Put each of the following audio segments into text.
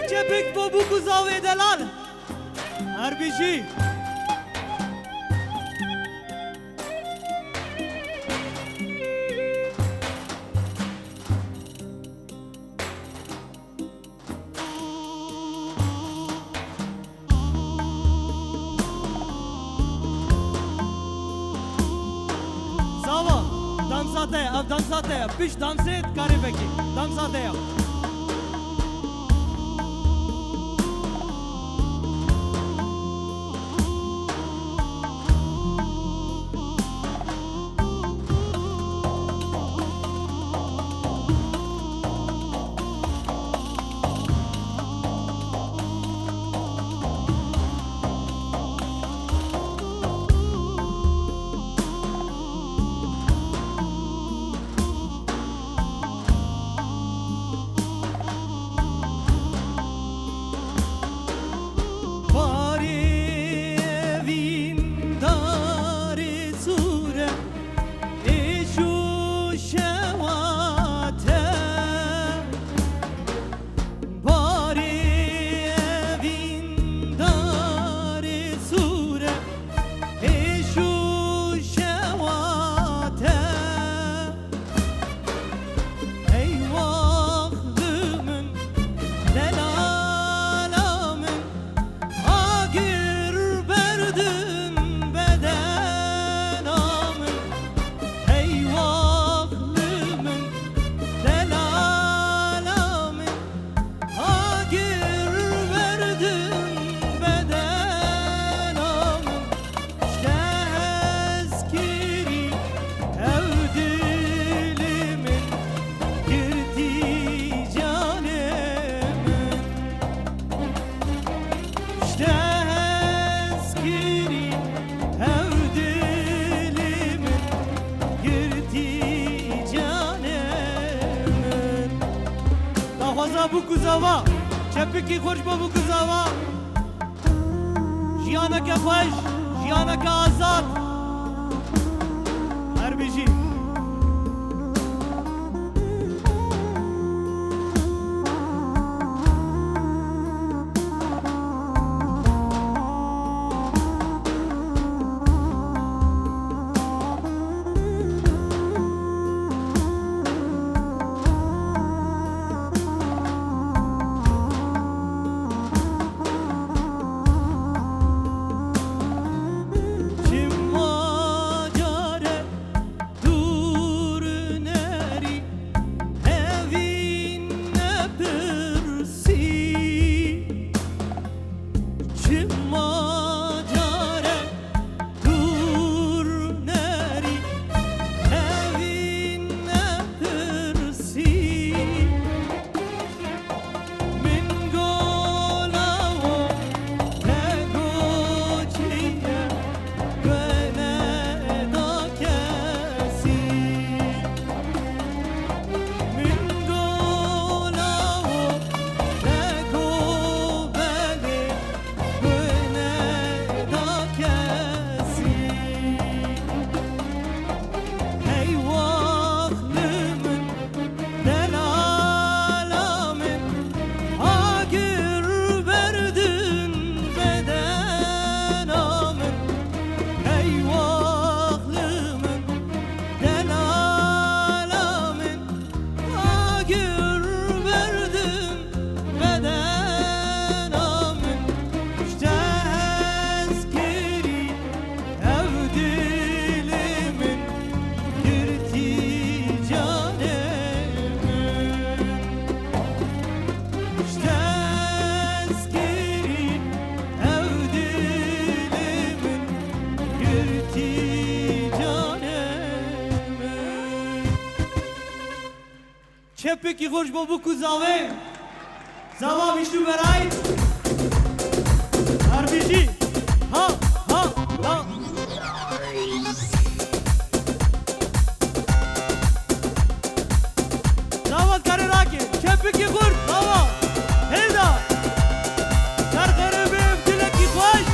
çepik bu kuzav edeler. Harbici. Zava, dansate, av dansate, piş danset karibeki, dansate ya. Bu kuzava, çepiki hoş bu kuzava. Jiyana ke hoş, jiyana ke azad. Harbici. Çepiki hoş bu kuzave. Zava bist du bereit? Harbici. Ha ha ha. Zava kararaki. Çepiki hoş. Zava. Helda. Karkarı bir dileki hoş.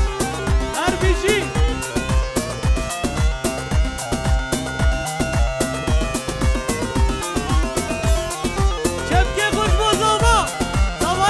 Harbici. Çepki hoş bu zava. Zava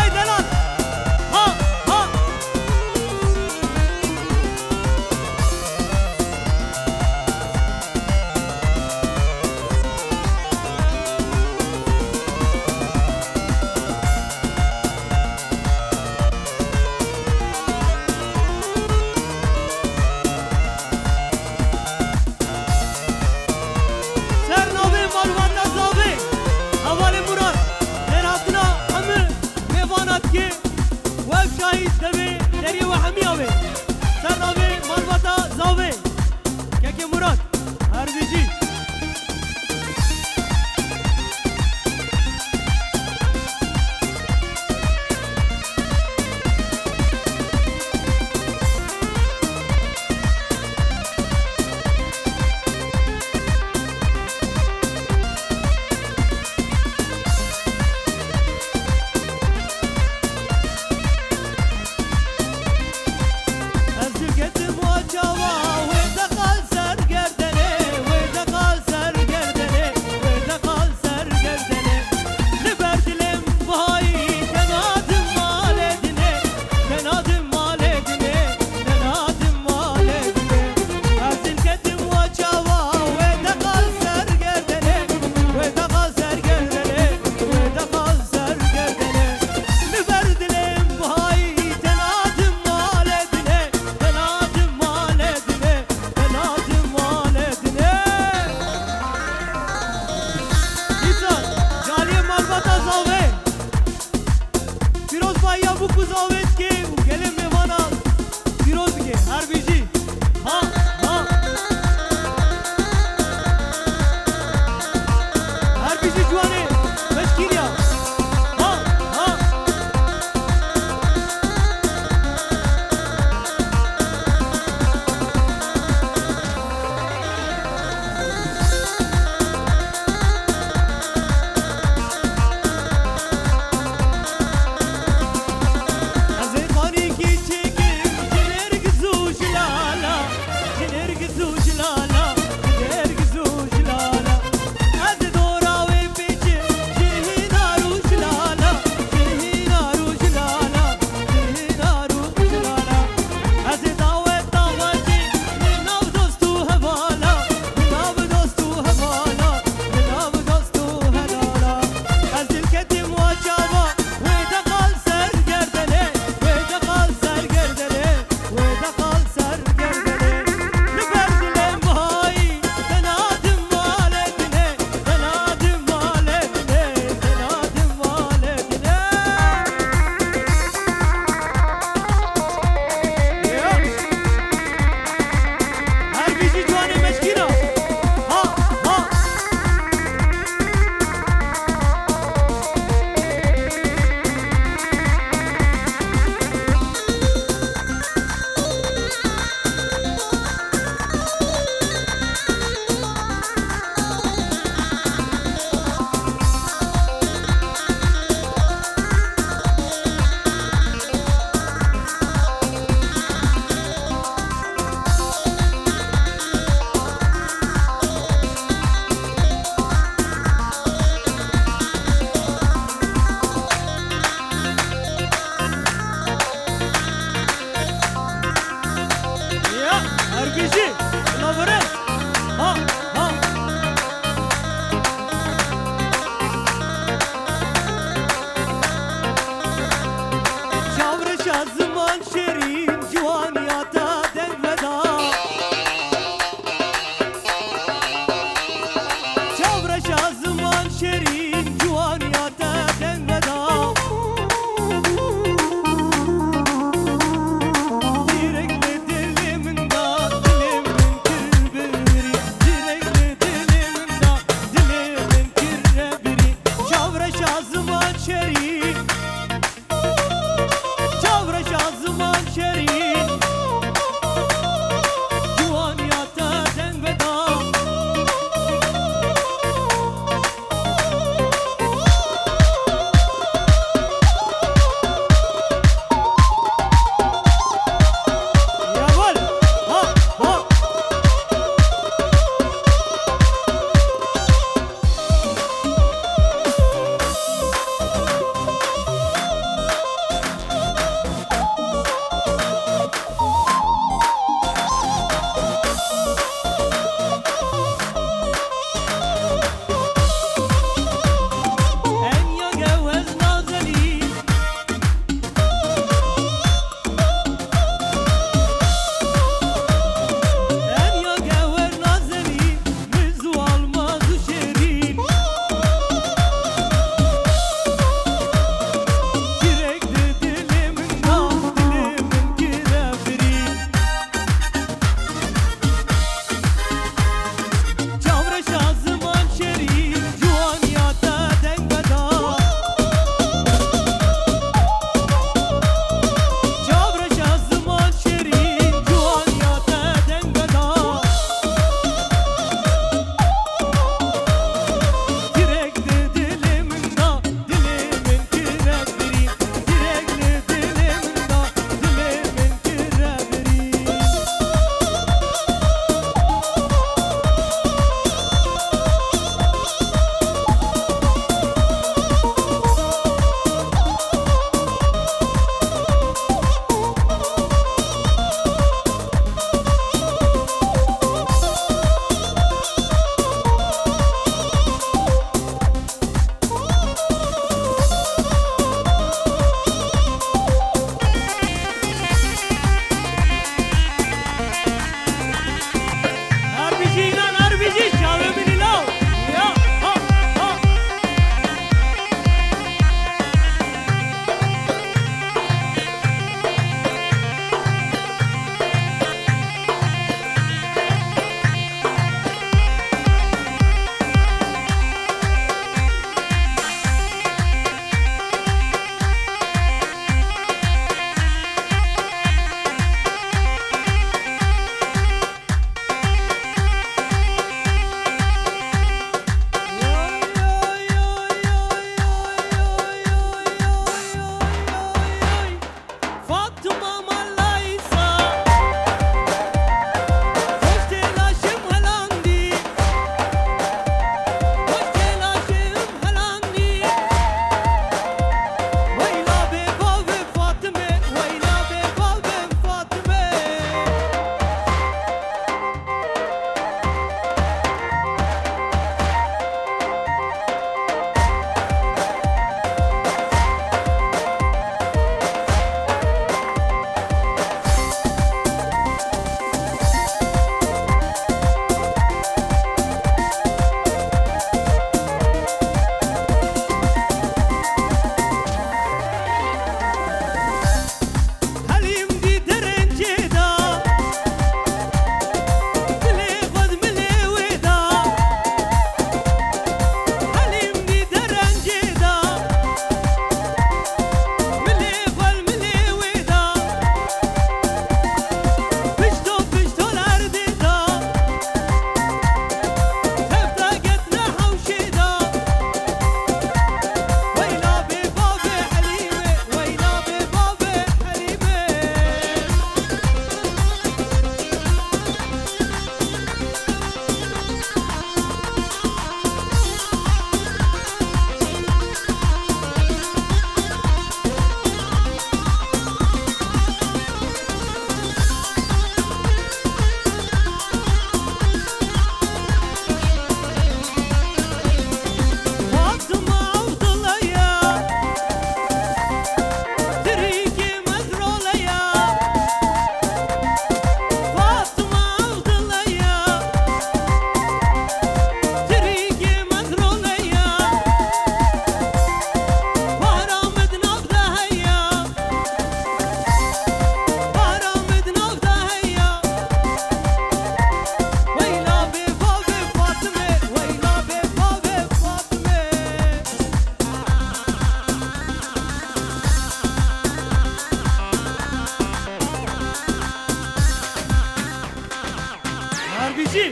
بيجي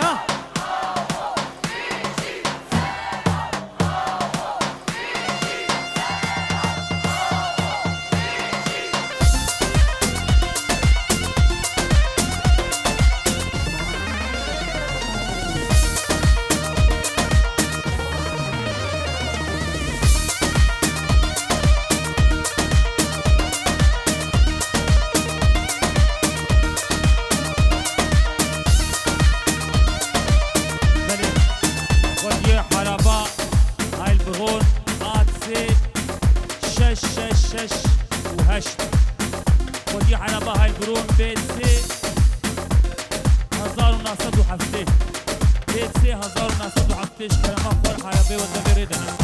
يا شش وهشت ودي على بها البرون بيت سي 1907 بيت سي 1907 كلمة فرح على بي والدبي ردنا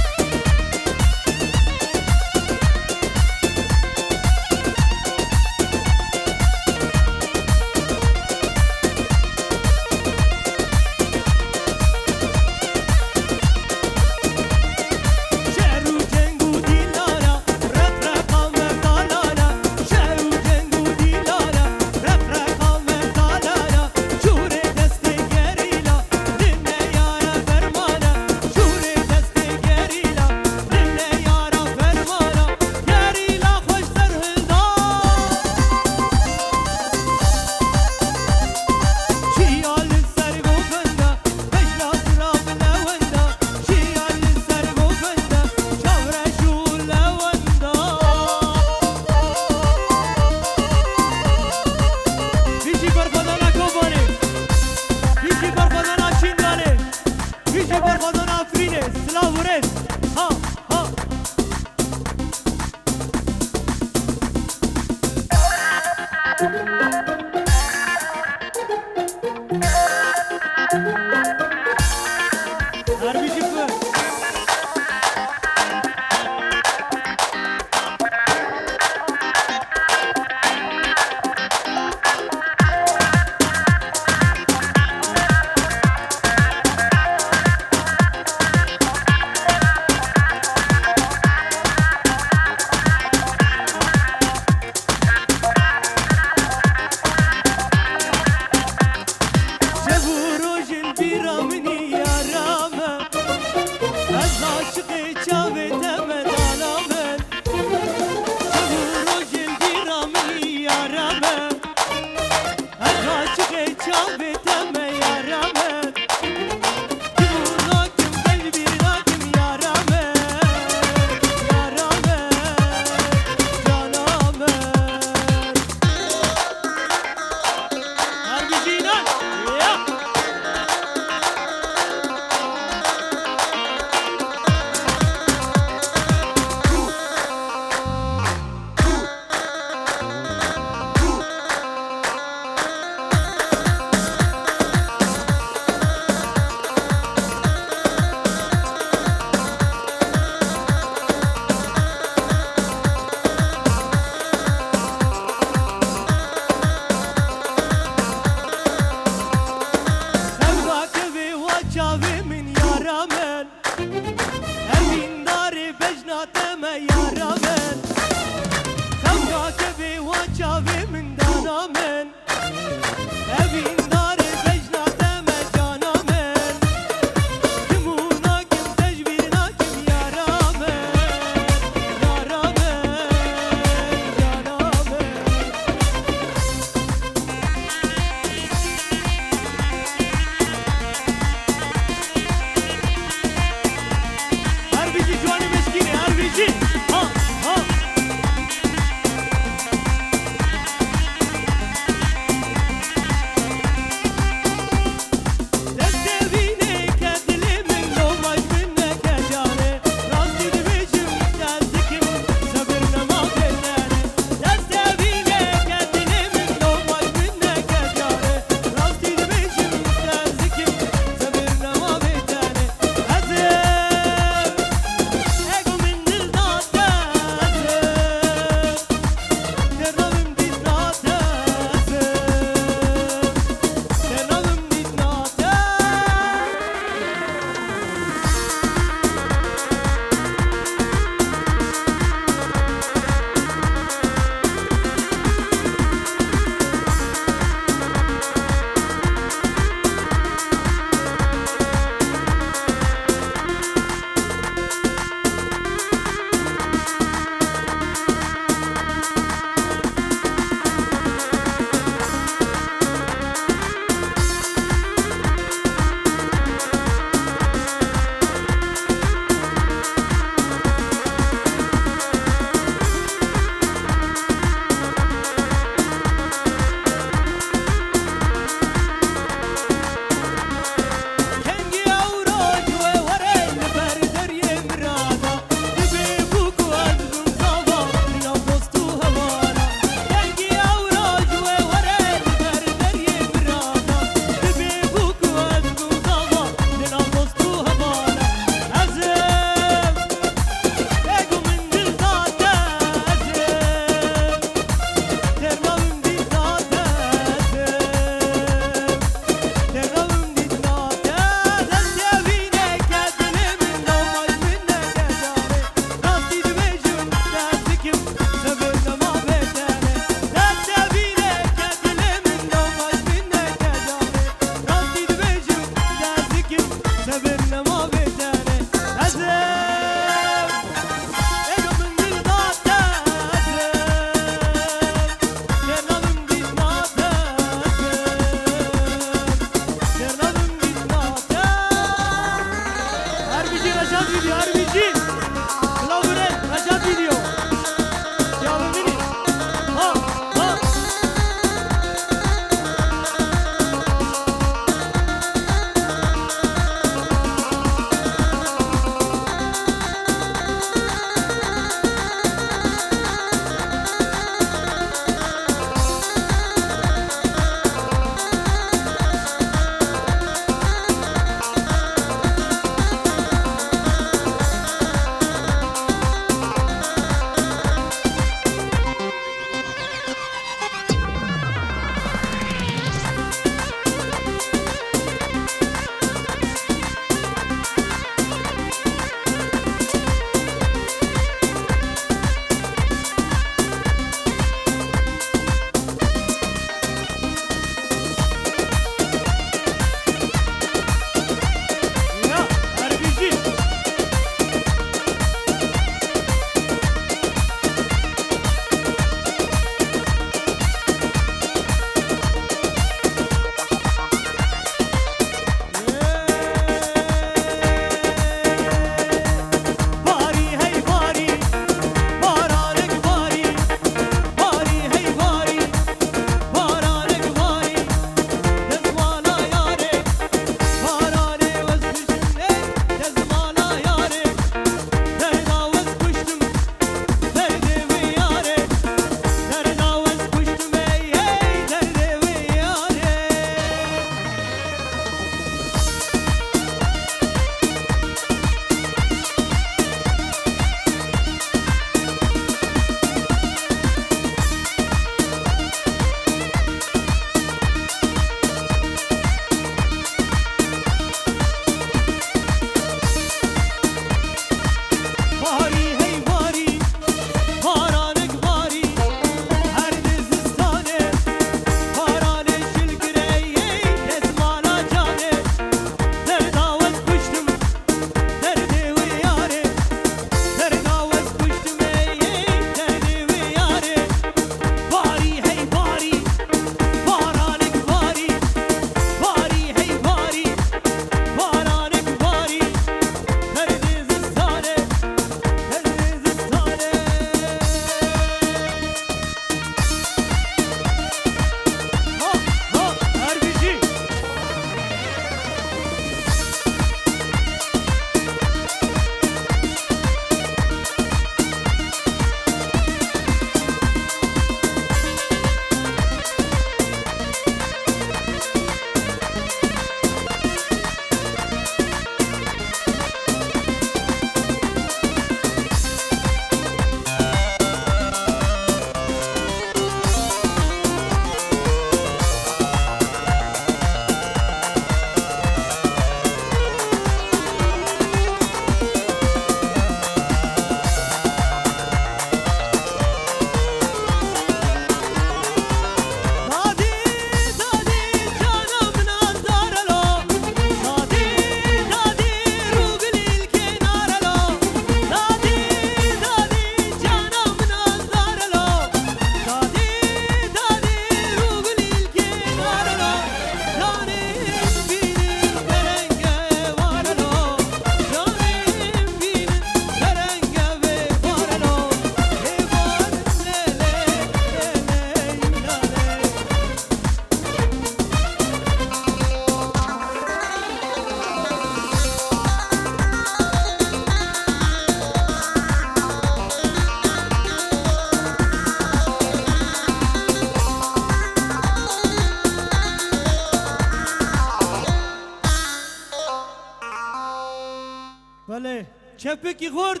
بله چپه کی خورد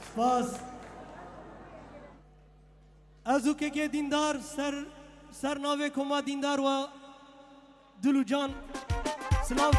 سپاس ازو که دیندار سر ناوه کما دیندار و دلو جان سلام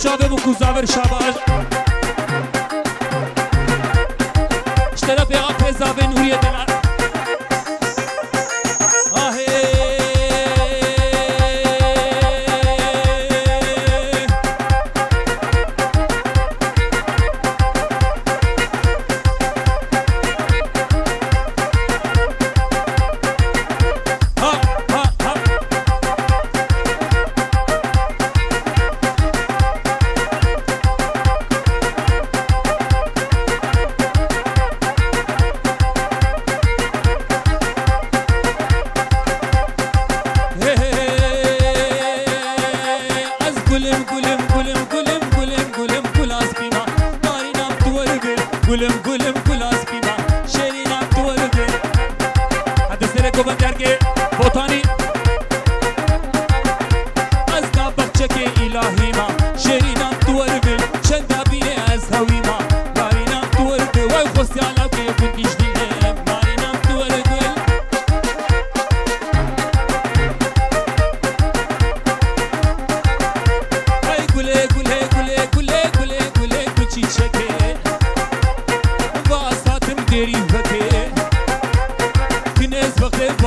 چابه بکو زاور شاباش اشترا پیغا پیزاوه نوریه دلار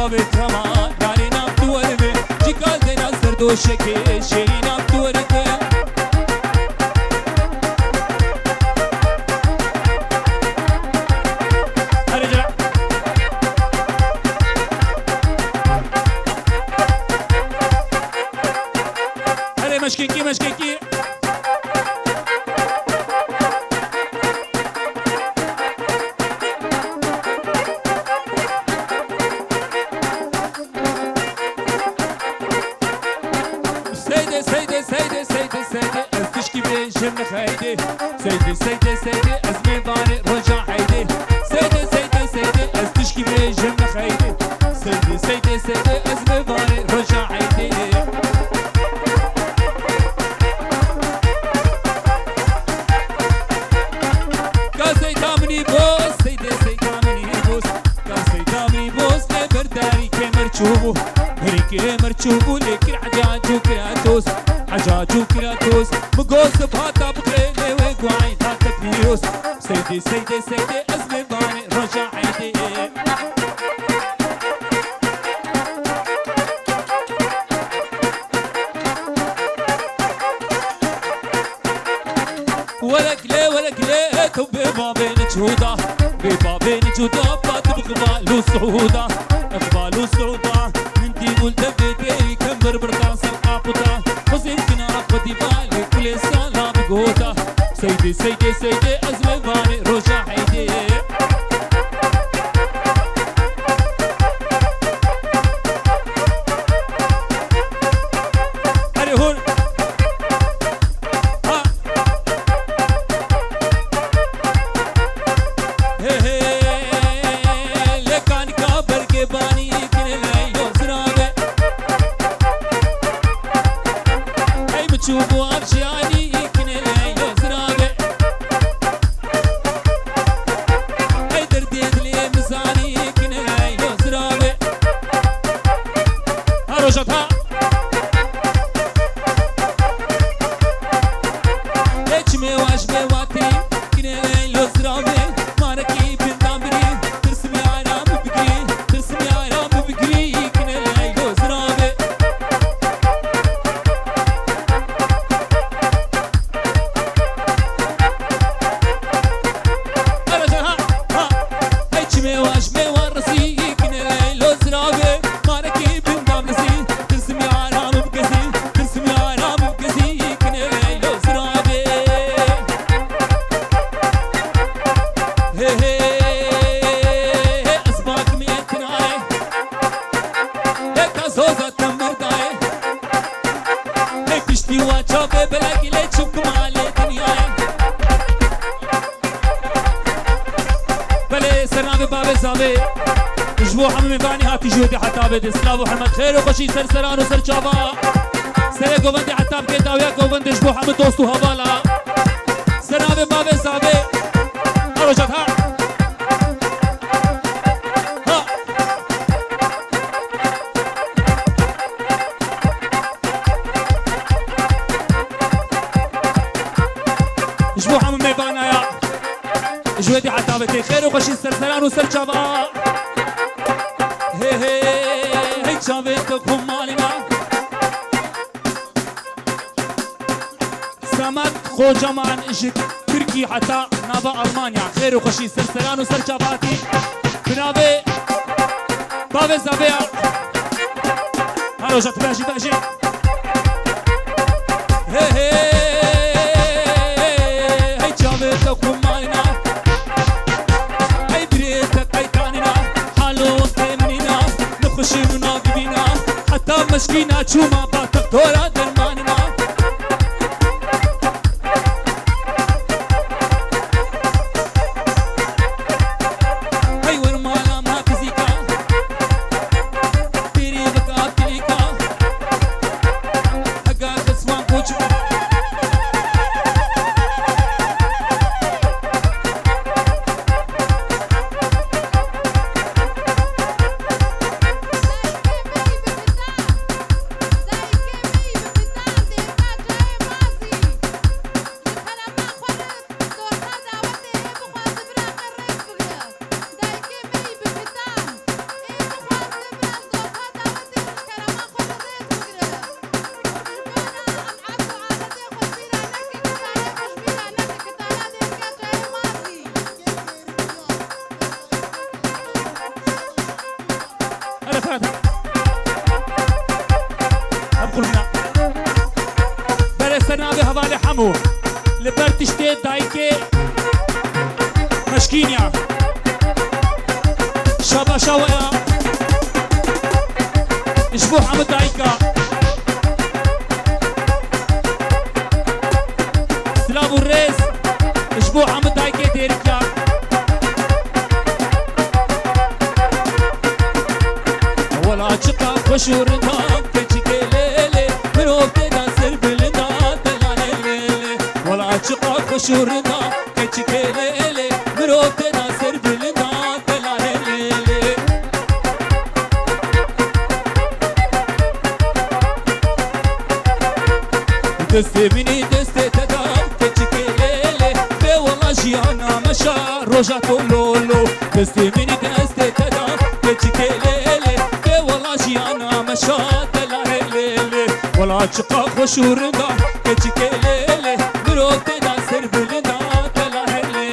بابي تمام داري نام توالبي دوشك شينا بتورك ارجع هلا مشكيكي مشكيكي خيدي سيدي سيدي سيدي أزمي ضاني رجع حيدي سيدي سيدي سيدي أزتشكي بيجم خيدي سيدي سيدي سيدي أزمي ضاني رجع حيدي كاسي تامني بوس سيدي سيدي تامني بوس كاسي تامني بوس لبرداري كمر تشوبو هريكي مرتشوبو لكن عجاجو كراتوس عجاجو كراتوس مقوس بهاتا بخيلي وقوعي تاتا بيوس سيدي سيدي سيدي أزمي ضاني رجع عيدي ولك ليه ولك ليه تو ببابين جهودا ببابين جهودا بات بقبال الصعودا اقبال الصعودا ننتي قلت بدي كمبر برطاس القاقودا خزين كنا قدي بالي كل سنة بقودا سيدي سيدي سيدي أزمي ضاني رجع عيدي هري هون شوفوا أبشاني كنا ليلو زرابة هاي درديد لي مزاني كنا ليلو زرابة ها رجعتها هيك مواش بواتي كنا ليلو زرابة ماركي بندامري ترسمي عرام بقري ترسمي عرام بقري كنا ليلو زرابة جبو حمامي باني هاتي جودي حتى بدي سلاف وحمد خير وخشي سرسران وسرچابا سري قوبندي حتى بكيتا ويا قوبندي جبو حمد دوستو هوالا سرابي بابي زابي أرجت ها ها جبو حمامي بانايا جودي حتى بدي خير وخشي سرسران وسرچابا هي شافيتك هم مالنا سمت خوجمان اجك تركي حتى نابا ألمانيا خير وخشي سرسران وسرچاباتي بنابي بابي زابيا هلو جات باجي باجي هي شافيتك هم مالنا هي بريتك هي كاننا حالو خشينا بينا حتى مشكينا تشوما باتكتورا درماننا هاي ورمانا ما كزيكا تيري بكا تليكا هقا كسوان بوجو زي كيمي عمو لبرتشتي دايكي مشكينيا شابا شويا اشبو حمد دايكا سلام الرئيس اشبو حمد دايكي ديركا ولا شقا خشورنا كجيكي ليلي مروكي دانسر بلنا دلالي ولا شقا خشورنا كجيكي ليلي مروكي دانسر بلنا دلالي دستي مني دستي تدام كجيكي ليلي بي والله جيانا مشا روجاتو لولو دستي مني دستي تدام كجيكي ليلي بي والله جيانا مشا دلالي ولا شقا خشورنا كجيكي ليلي مروكي دانسر بلنا دلالي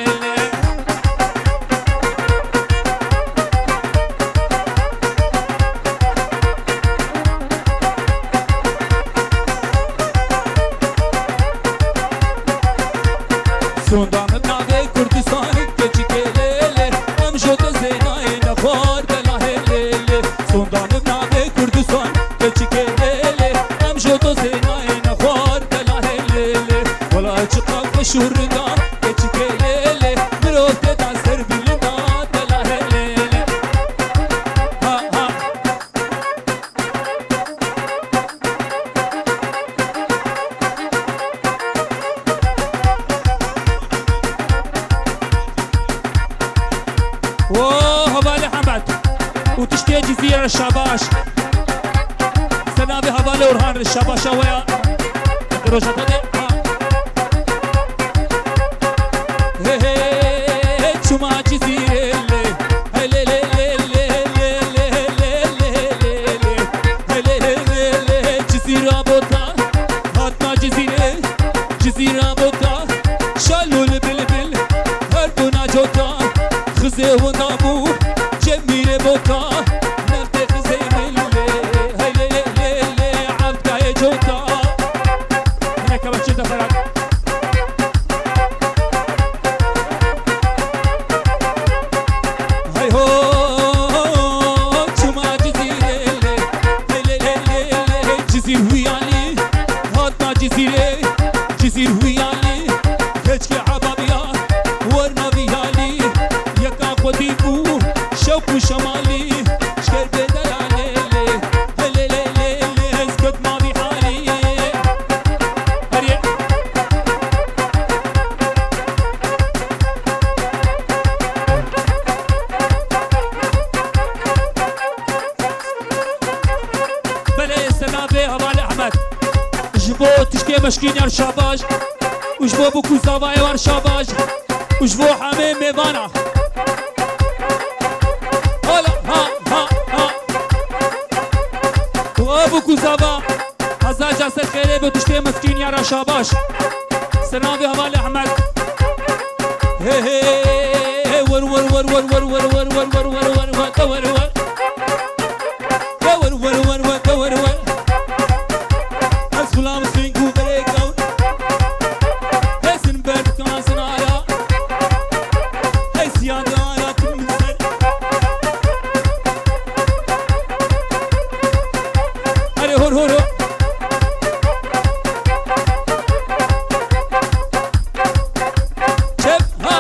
سوندان بناغي كردستان كجيكي ليلي ام جوت زيناي نخور دلالي سوندان بناغي كردستان كجيكي ليلي ام جوت زيناي نخور دلالي ولا شقا خشورنا كجيكي ليلي مروكي دانسر بلنا دلالي ها ها اوه هبالي حمد وتشتي جزيرة الشباش سنابي هبالي ورهان الشباش ويا روجة تدي هي هي شما جزيرة هلي لي لي لي لي لي جزيرة بوتا هاتنا جزيرة جزيرة بوتا شالو البلبل هربونا جوتا خزي ونابو جميل بوتا نفتي خزي ملي هلي لي لي لي عبدا يا جوتا هناك بشدة فرق هاي هو شما جزيرة هلي لي لي جزير ويالي هاتنا جزيرة جزير ويالي هجكي عبابيا ورنا بيالي يكا خديبو شوكو شمالي شكر بدلالي هلي لي لي لي اسكت ما بحالي هريا بلا سنابي هبالي احمد جبو تشكي مشكين يا شاباج وجبو بوكو زواي وار شاباج وجبو حمي ميفانا هلا ها ها ها وابوكو زوا هزا جاسر خيري بتشتي مسكين يا شاباش سنابي هبالي احمد هي هي ور ور ور ور ور ور ور ور ور ور ور ور ور ور غلام سينكو بريكاوت هسن برد كاسن آيا هسيان آيا تمسر هري هور هور شف ها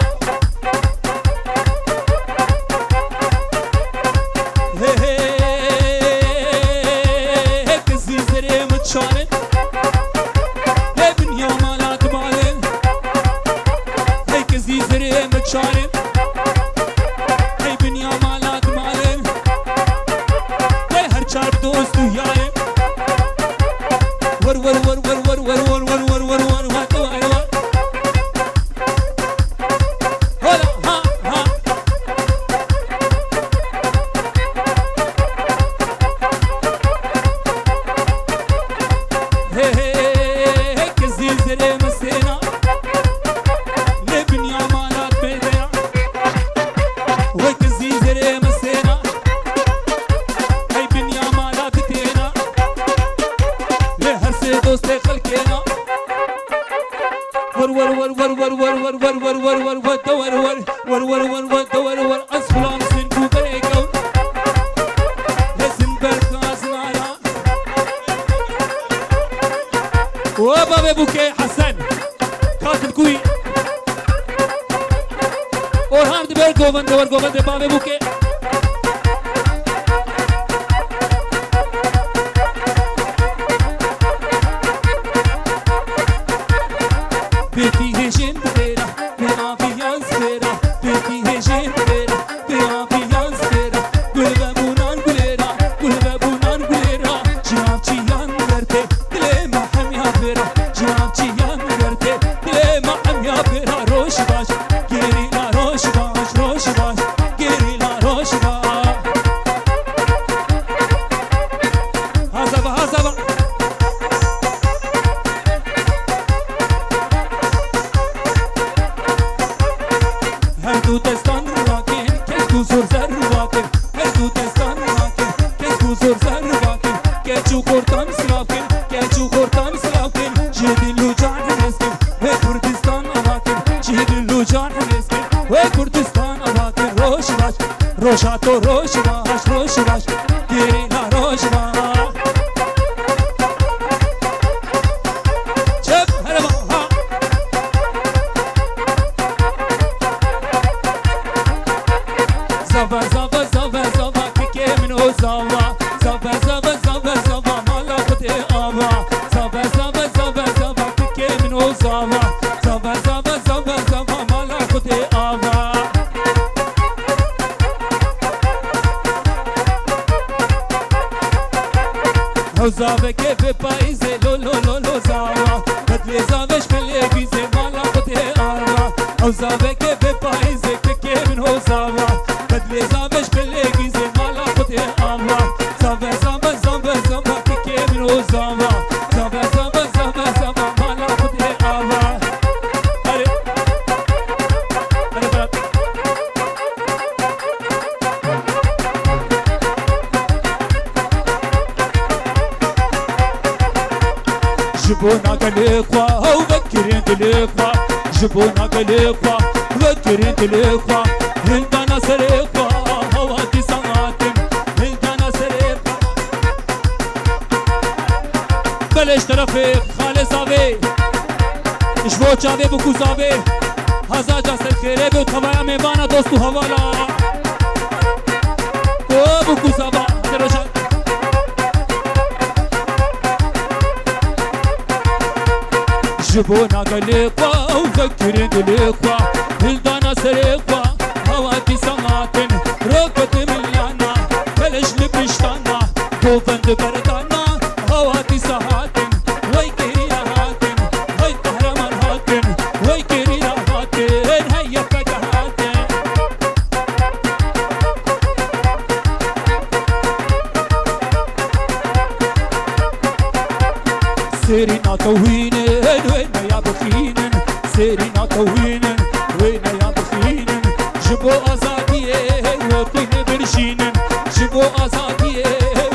باوي بوكي حسن كاتب كوي اورهان دبر گووند باوي بوكي بيتي هجين بيرا بيان سبيرا بيتي هجين بيرا بيان سبيرا قلبه بونان قليرا قلبه بونان قليرا جناب چيان ورته دل ما هم يا بيرا جناب چيان ورته دل ما هم يا بيرا روش باش گيري لا روش باش گيري لا روش باش هزبا هردو دستان راکن کس کو زور زر واکن هردو دستان راکن کس کو زور زر واکن کچو کورتام سلاکن کچو کورتام سلاکن جدلو جان مسکن و کردستان واکن جدلو جان مسکن و کردستان واکن روش باش روشاتو روش باش گیری لا روش باش چپ هرما ها زبا كيكي من زبا زبا مالا خدي آبا زبا كيكي من زبا مالا خدي آبا زبا كيف بايزي لو زبا بدلي زباش بلي بيزي مالا خدي آبا زبا كيف بايزي كيكي من زبا بدلي زباش بلي بيزي مالا خدي آبا زبا كيكي من زبا زبا مالا خدي آبا هري برات جبونا قلقوا وذكرين تلقوا جبونا قلقوا وذكرين تلقوا هلدانا سرقوا هواتي سماتن هلدانا سرقوا بلش ترافيق خالص آبي اشبو چاوي بكو زابي هزا جاسر خيري بو تبايا ميوانا دوستو حوالا بكو زابا دروشا جبونا قلقوا وذكرين تلقوا هلدانا سرقوا هواتي سماتن روكت مليانا بلش لبشتانا گووند بردانا هواتي سهاتن وي كيريا هاتن وي قهرمان هاتن وي كيريا هاتن هيا فجا هاتن سيرنا توهينن وين يا بخينن سيرنا توهينن وين يا بخينن جبو ازاديه وخين برشينن جبو ازاديه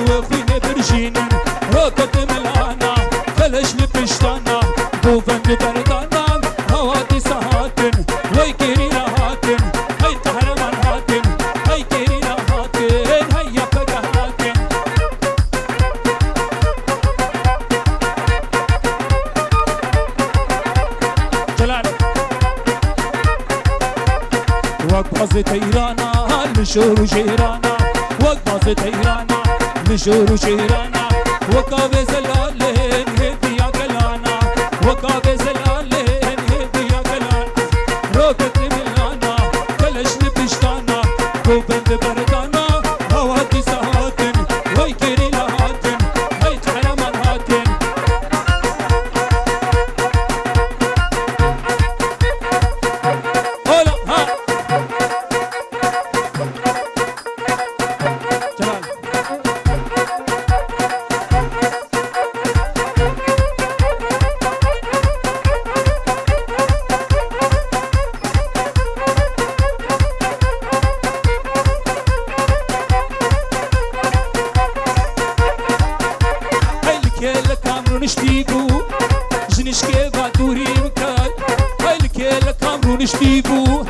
وخين برشينن روكت ملانا بلش لبشتانا گووند بردانا هواتي سهاتن وي كيريا هاتن هي قهرمان هاتن هي كيريا هاتن هيا فجا هاتن جلال وقبض تيرانا لشور جيرانا وقبض تيرانا لشور جيرانا وكابي زلالين هدي يا قلانا وكابي زلالين هدي يا قلانا روكت ملانا بلش لبشتانا گووند بردانا هواتي سهاتن وي كيريا هاتن هي قهرمان هاتن هلا ها جلال نشتيبو جنشكي باتوري مكاي هاي الكيل كامرو نشتيبو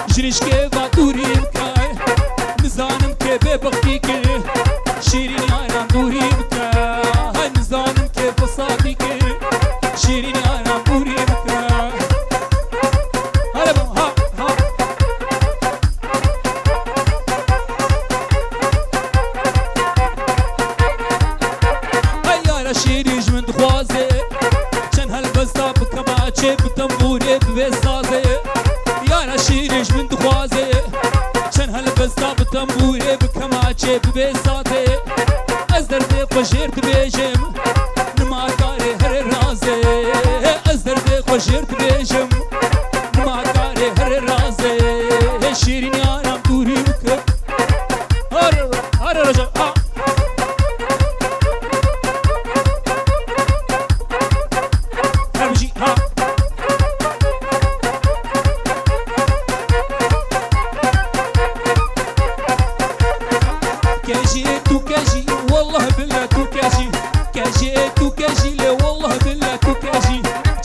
جنشكي باتوري مكاي نزانم كي ببختيك شيرين يا دوري مكاي هاي نزانم كي بصاديك شيرين يا بكماچه ببساته از درد خوشیرت بیجم نماکاره هر رازه از درد خوشیرت بیجم نماکاره هر رازه شیرین یارم دوری بکر هر رجا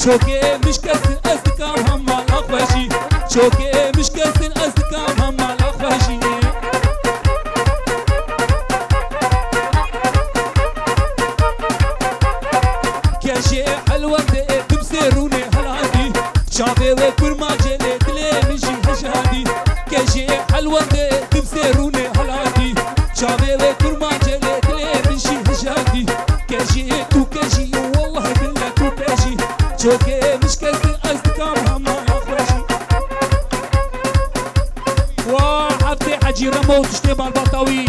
شوكي مش كسر أصدقام هم الأخواشي شوكي مش كسر أصدقام هم الأخواشي كاشي حلوة تبصروني هالعادي شعبي وكل ما جلي تلي مشي هشادي كاشي حلوة تبصروني هالعادي شعبي وكل ما جلي تلي مشي هشادي كاشي تو كاشي والله بالله تو كاشي شوكي مش كسر أصدقام هم أخواشي وعبدي حجي رمو تشتي بالبطاوي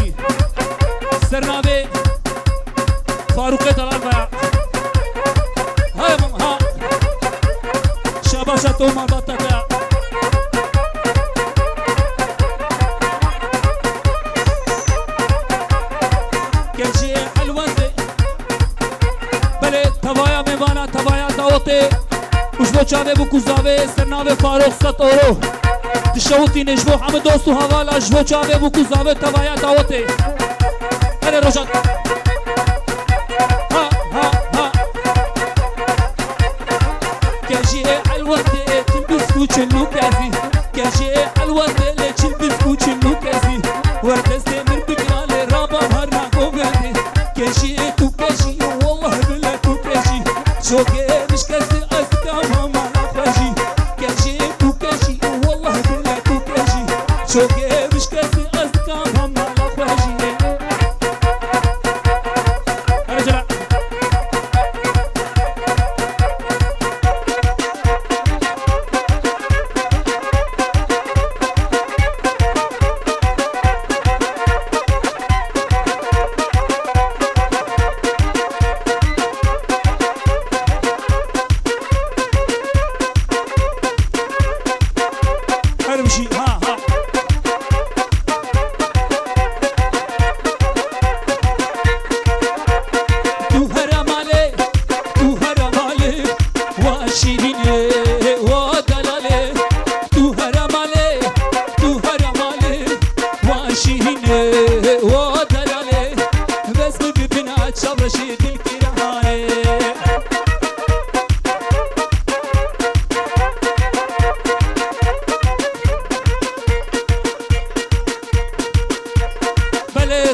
سرنابي فاروقي طلال هاي ماما ها شاباشاتو مالبطاكا كاشي حلوانتي بله توايا ميوانا توايا داوتي وشبو چاوه بو کوزاوه سرناوه فاروق 100 اورو تشوتی نجبو همه دوستو حوالا شبو چاوه بو کوزاوه توایا داوتي هره روشن ها ها ها كاشي حلوانتي تلبسكو چلو كازي كاشي حلوانتي تلبسكو چلو كازي وردستي من بقرالي رابا هرنا قوغاني كاشي تو كاشي والله بالله تو كاشي شوكي مش كاسي أصدقام هم الأخواشي كاشي تو كاشي والله بالله تو كاشي شوكي مش كاسي أصدقام هم الأخواشي رجلا هرمشي ها ها تو هرمالي وشيريني ودلالي تو هرمالي وشيريني ودلالي بس ببنات شبشي الكرهاي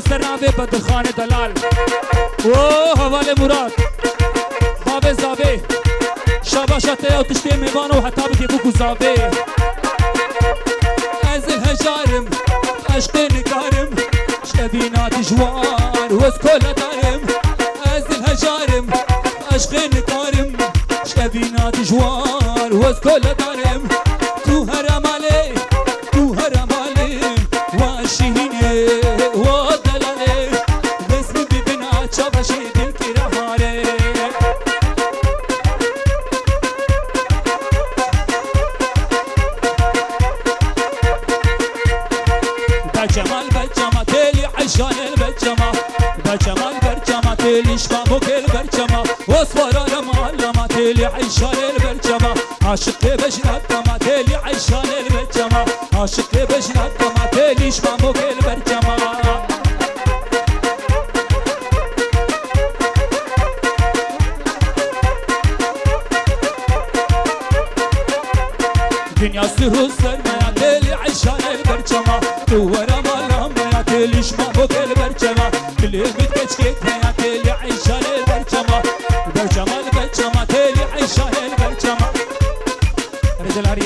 سرنابه بدخان دلال اوه حواله مراد باب زاوه شاباشته او تشتی میوان و حتی بگی بگو زاوه از الهجارم عشق نگارم شبینات جوار و از کل دارم از الهجارم عشق نگارم شبینات جوار و از کل دارم تو هرماله وشيريني ودلالي باسمي ببنات شبشي بالكرهاري بجمال بجماتيلي عشان البجما بجمال برجماتيلي شبابك البرجما وصورة لمعلماتيلي عشان البرجما عاشق بجنات دماتيلي عشان البجما عاشق بجنات دماتيلي شبابك البرجما دنيا سهو سرماتيلي عشان البرجما دورا مالاماتيلي شبابك البرجما اللي بتكشكك ماتيلي عشان البرجما برجما البرجما تيلي عشان البرجما رجل هاري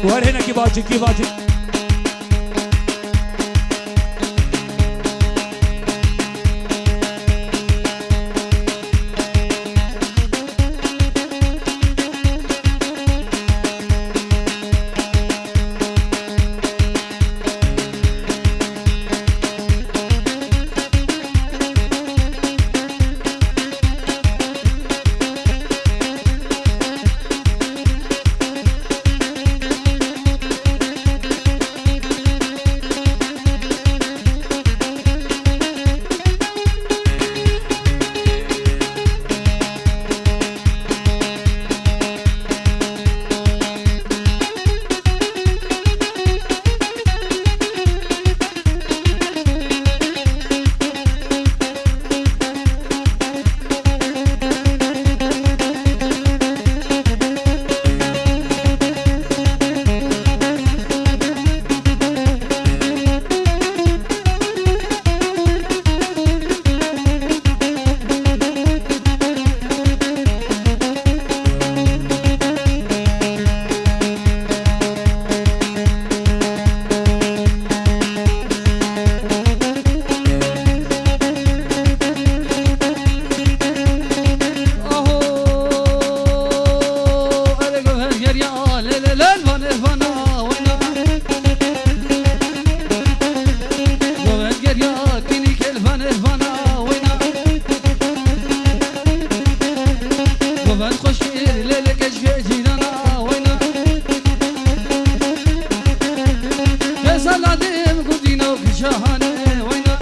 ورهنا की बाजी شهانه وينا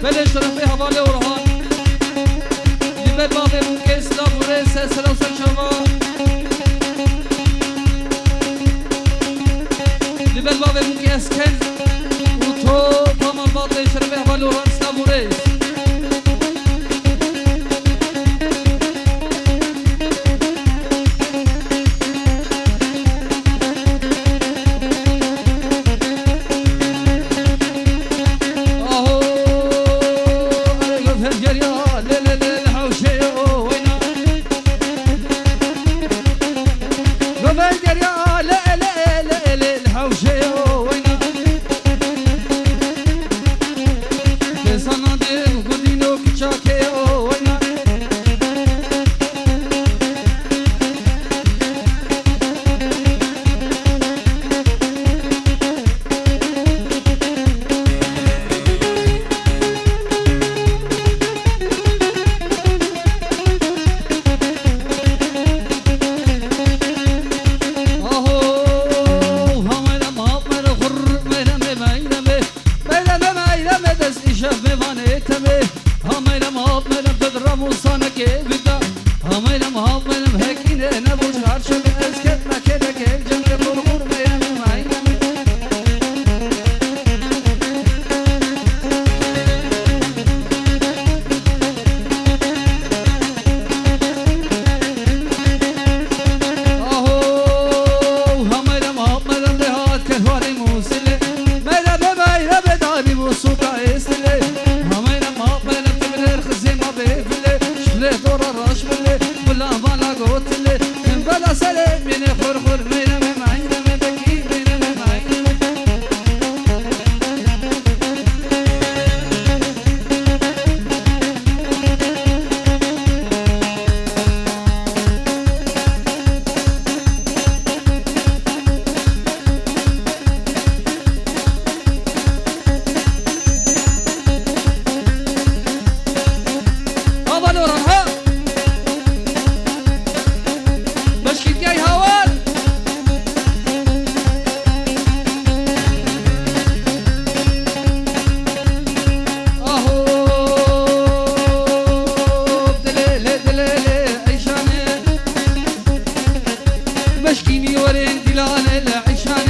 بلش رفيها بالي ورهان لبال باضي ممكن سلام وريسة سلام سلشما لبال باضي ممكن اسكن وطو طامان باضي شرفيها بالي ورهان سلام وريس مشكيني ورين دلال العشان